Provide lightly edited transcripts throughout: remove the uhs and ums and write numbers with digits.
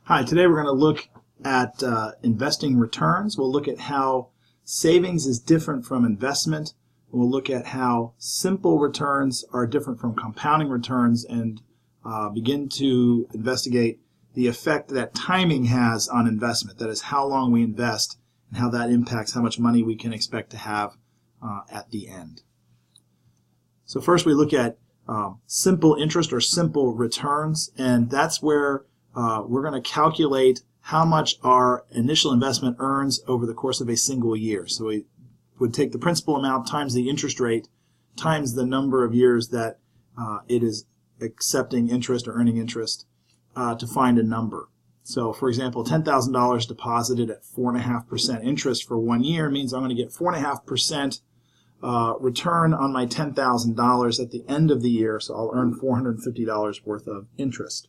Hi, today we're going to look at investing returns. We'll look at how savings is different from investment. We'll look at how simple returns are different from compounding returns and begin to investigate the effect that timing has on investment. That is, how long we invest and how that impacts how much money we can expect to have at the end. So first we look at simple interest or simple returns, and that's where we're going to calculate how much our initial investment earns over the course of a single year. So we would take the principal amount times the interest rate times the number of years that it is accepting interest or earning interest to find a number. So for example, $10,000 deposited at 4.5% interest for 1 year means I'm going to get 4.5% return on my $10,000 at the end of the year, so I'll earn $450 worth of interest,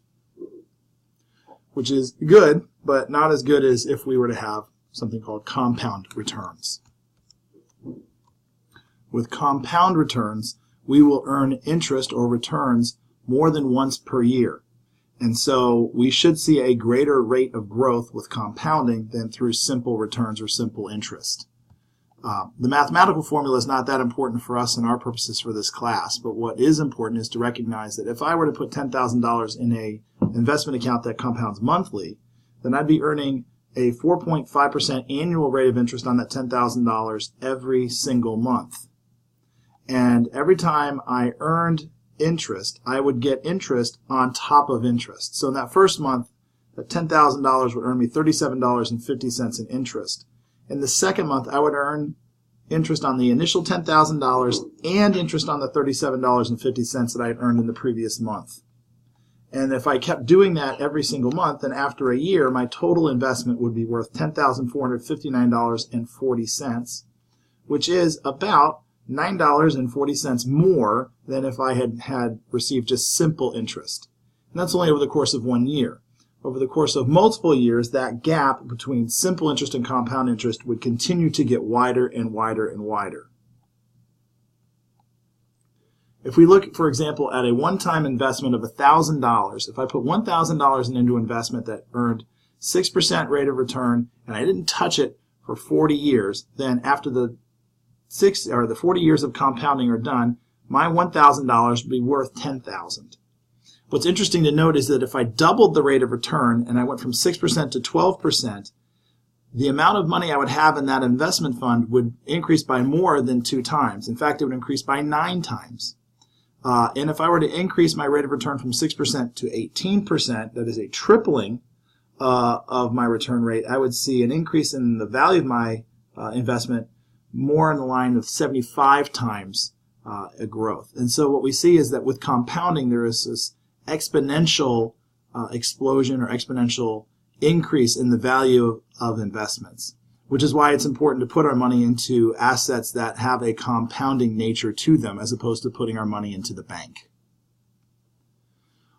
which is good, but not as good as if we were to have something called compound returns. With compound returns, we will earn interest or returns more than once per year. And so we should see a greater rate of growth with compounding than through simple returns or simple interest. The mathematical formula is not that important for us and our purposes for this class, but what is important is to recognize that if I were to put $10,000 in an investment account that compounds monthly, then I'd be earning a 4.5% annual rate of interest on that $10,000 every single month. And every time I earned interest, I would get interest on top of interest. So in that first month, that $10,000 would earn me $37.50 in interest. In the second month, I would earn interest on the initial $10,000 and interest on the $37.50 that I had earned in the previous month. And if I kept doing that every single month, then after a year, my total investment would be worth $10,459.40, which is about $9.40 more than if I had received just simple interest. And that's only over the course of 1 year. Over the course of multiple years, that gap between simple interest and compound interest would continue to get wider and wider and wider. If we look, for example, at a one-time investment of $1,000, if I put $1,000 into investment that earned 6% rate of return and I didn't touch it for 40 years, then after the 40 years of compounding are done, my $1,000 would be worth $10,000. What's interesting to note is that if I doubled the rate of return and I went from 6% to 12%, the amount of money I would have in that investment fund would increase by more than 2 times. In fact, it would increase by 9 times. And if I were to increase my rate of return from 6% to 18%, that is a tripling of my return rate, I would see an increase in the value of my investment more in the line of 75 times a growth. And so what we see is that with compounding, there is this exponential explosion or exponential increase in the value of investments, which is why it's important to put our money into assets that have a compounding nature to them as opposed to putting our money into the bank.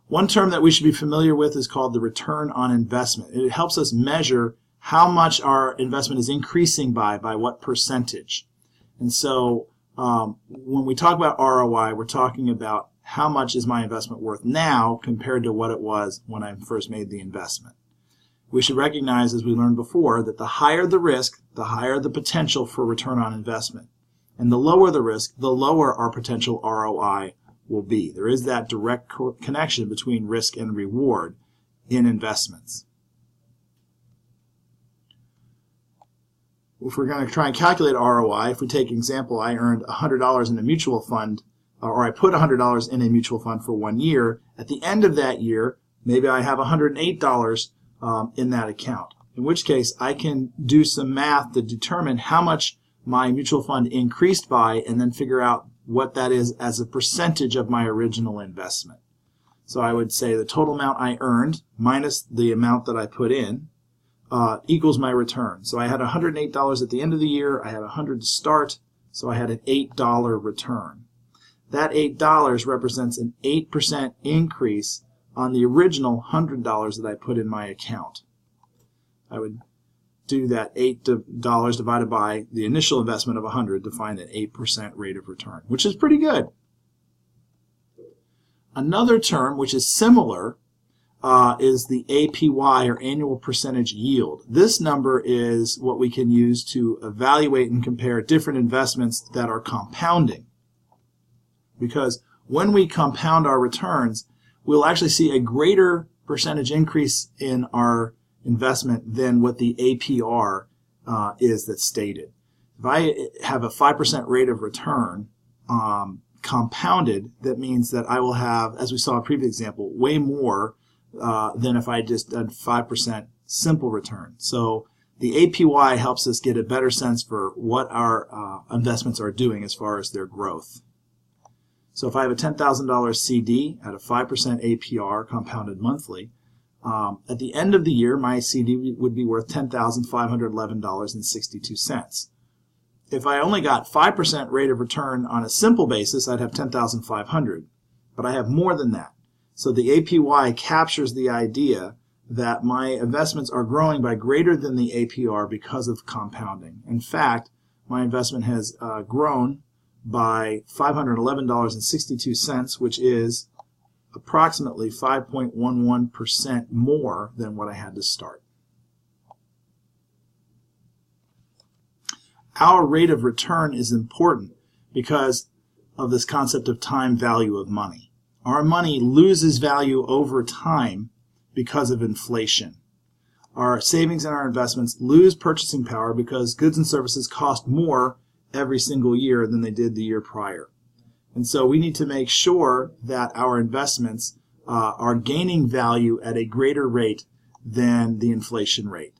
One term that we should be familiar with is called the return on investment. It helps us measure how much our investment is increasing by what percentage. And so when we talk about ROI, we're talking about how much is my investment worth now compared to what it was when I first made the investment. We should recognize, as we learned before, that the higher the risk, the higher the potential for return on investment. And the lower the risk, the lower our potential ROI will be. There is that direct connection between risk and reward in investments. If we're going to try and calculate ROI, if we take an example, I earned $100 in a mutual fund, or I put $100 in a mutual fund for 1 year. At the end of that year, maybe I have $108 in that account, in which case I can do some math to determine how much my mutual fund increased by and then figure out what that is as a percentage of my original investment. So I would say the total amount I earned minus the amount that I put in equals my return. So I had $108 at the end of the year, I had $100 to start, so I had an $8 return. That $8 represents an 8% increase on the original $100 that I put in my account. I would do that $8 divided by the initial investment of $100 to find an 8% rate of return, which is pretty good. Another term which is similar is the APY, or annual percentage yield. This number is what we can use to evaluate and compare different investments that are compounding. Because when we compound our returns, we'll actually see a greater percentage increase in our investment than what the APR is that's stated. If I have a 5% rate of return compounded, that means that I will have, as we saw in a previous example, way more than if I just did 5% simple return. So the APY helps us get a better sense for what our investments are doing as far as their growth. So if I have a $10,000 CD at a 5% APR compounded monthly, at the end of the year, my CD would be worth $10,511.62. If I only got 5% rate of return on a simple basis, I'd have $10,500. But I have more than that. So the APY captures the idea that my investments are growing by greater than the APR because of compounding. In fact, my investment has grown by $511.62, which is approximately 5.11% more than what I had to start. Our rate of return is important because of this concept of time value of money. Our money loses value over time because of inflation. Our savings and our investments lose purchasing power because goods and services cost more every single year than they did the year prior. And so we need to make sure that our investments are gaining value at a greater rate than the inflation rate.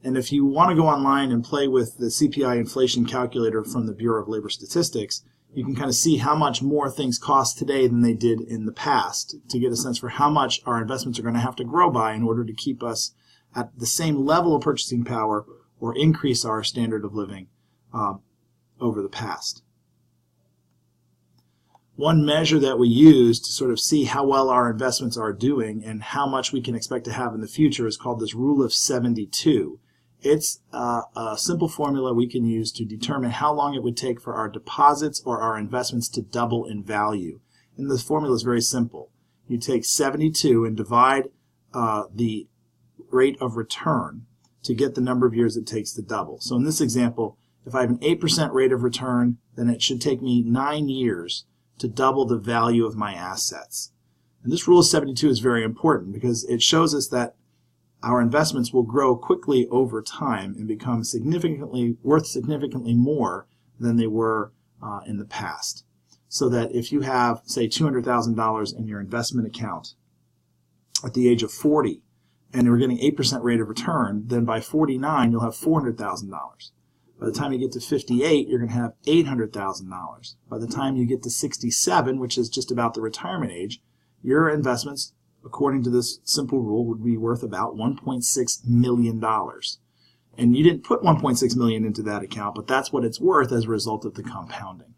And if you want to go online and play with the CPI inflation calculator from the Bureau of Labor Statistics, you can kind of see how much more things cost today than they did in the past to get a sense for how much our investments are going to have to grow by in order to keep us at the same level of purchasing power or increase our standard of living over the past. One measure that we use to sort of see how well our investments are doing and how much we can expect to have in the future is called this Rule of 72. It's a simple formula we can use to determine how long it would take for our deposits or our investments to double in value. And this formula is very simple. You take 72 and divide the rate of return to get the number of years it takes to double. So in this example, if I have an 8% rate of return, then it should take me 9 years to double the value of my assets. And this Rule of 72 is very important because it shows us that our investments will grow quickly over time and become worth significantly more than they were in the past. So that if you have, say, $200,000 in your investment account at the age of 40 and you're getting 8% rate of return, then by 49 you'll have $400,000. By the time you get to 58, you're going to have $800,000. By the time you get to 67, which is just about the retirement age, your investments, according to this simple rule, would be worth about $1.6 million. And you didn't put $1.6 million into that account, but that's what it's worth as a result of the compounding.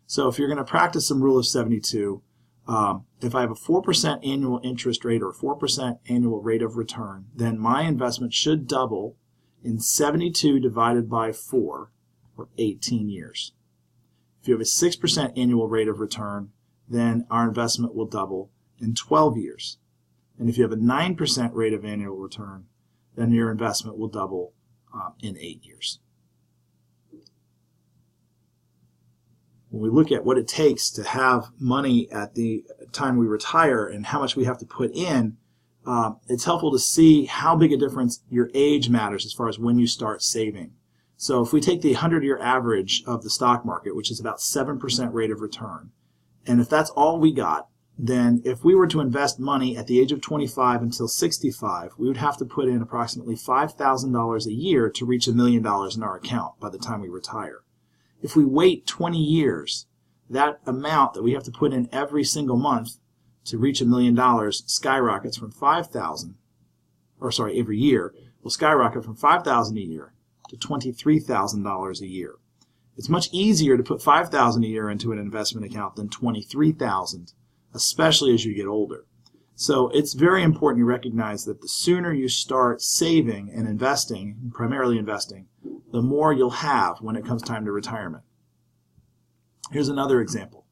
So if you're going to practice some Rule of 72, if I have a 4% annual interest rate or 4% annual rate of return, then my investment should double in 72 divided by 4, or 18 years. If you have a 6% annual rate of return, then our investment will double in 12 years. And if you have a 9% rate of annual return, then your investment will double in 8 years. When we look at what it takes to have money at the time we retire and how much we have to put in, it's helpful to see how big a difference your age matters as far as when you start saving. So if we take the 100-year average of the stock market, which is about 7% rate of return, and if that's all we got, then if we were to invest money at the age of 25 until 65, we would have to put in approximately $5,000 a year to reach $1 million in our account by the time we retire. If we wait 20 years, that amount that we have to put in every single month to reach $1 million skyrockets from every year will skyrocket from $5,000 a year to $23,000 a year. It's much easier to put $5,000 a year into an investment account than $23,000, especially as you get older. So it's very important you recognize that the sooner you start saving and investing, primarily investing, the more you'll have when it comes time to retirement. Here's another example.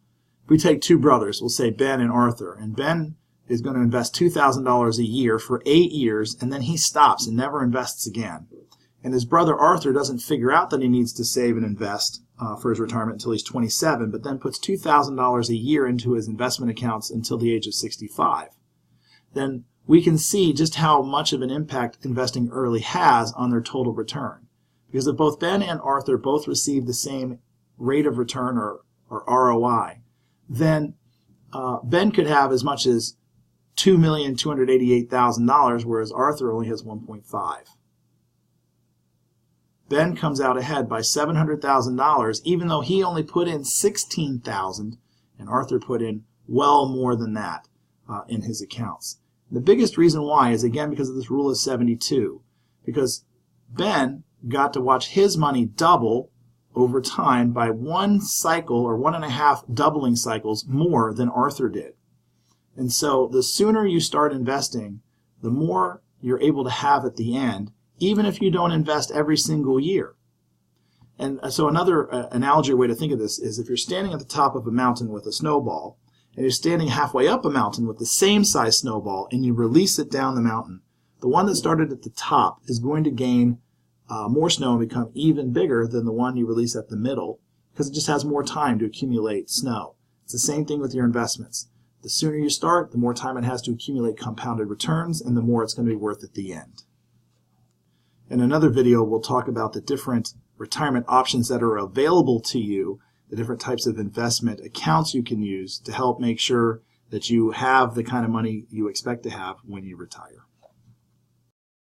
If we take two brothers, we'll say Ben and Arthur, and Ben is going to invest $2,000 a year for 8 years, and then he stops and never invests again. And his brother Arthur doesn't figure out that he needs to save and invest for his retirement until he's 27, but then puts $2,000 a year into his investment accounts until the age of 65. Then we can see just how much of an impact investing early has on their total return. Because if both Ben and Arthur both receive the same rate of return or ROI, then Ben could have as much as $2,288,000, whereas Arthur only has 1.5. Ben comes out ahead by $700,000, even though he only put in $16,000, and Arthur put in well more than that in his accounts. The biggest reason why is, again, because of this rule of 72, because Ben got to watch his money double over time by one cycle or 1.5 doubling cycles more than Arthur did. And so the sooner you start investing, the more you're able to have at the end, even if you don't invest every single year. And so another analogy or way to think of this is if you're standing at the top of a mountain with a snowball, and you're standing halfway up a mountain with the same size snowball, and you release it down the mountain, the one that started at the top is going to gain more snow and become even bigger than the one you release at the middle, because it just has more time to accumulate snow. It's the same thing with your investments. The sooner you start, the more time it has to accumulate compounded returns, and the more it's going to be worth at the end. In another video, we'll talk about the different retirement options that are available to you, the different types of investment accounts you can use to help make sure that you have the kind of money you expect to have when you retire.